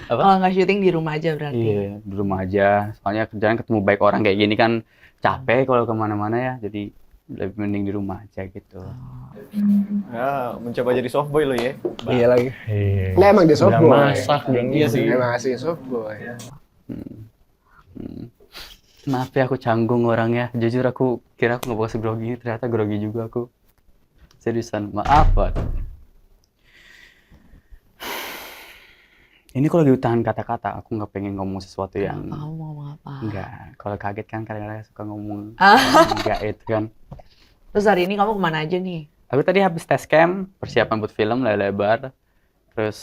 Apa? Kalau nggak syuting di rumah aja berarti. Iya, di rumah aja. Soalnya kerjaan ketemu baik orang kayak gini kan capek kalau kemana-mana ya. Jadi lebih mending di rumah aja gitu. Ya, mencoba jadi softboy lo ya. Iya lagi. Iya. Nah emang dia soft Bilang boy. masak, bilang Iya sih. Emang asli soft boy. Maaf ya aku canggung orangnya. Jujur aku kira aku nggak bakal grogi, ternyata grogi juga aku. Seriusan, maaf banget. Ini kalau lagi tahan kata-kata, aku nggak pengen ngomong sesuatu yang Kamu mau ngomong apa? enggak. Kalau kaget kan kadang-kadang suka ngomong Ah. enggak itu kan. Terus hari ini kamu kemana aja nih? Aku tadi habis tes camp, persiapan buat film layar lebar. Terus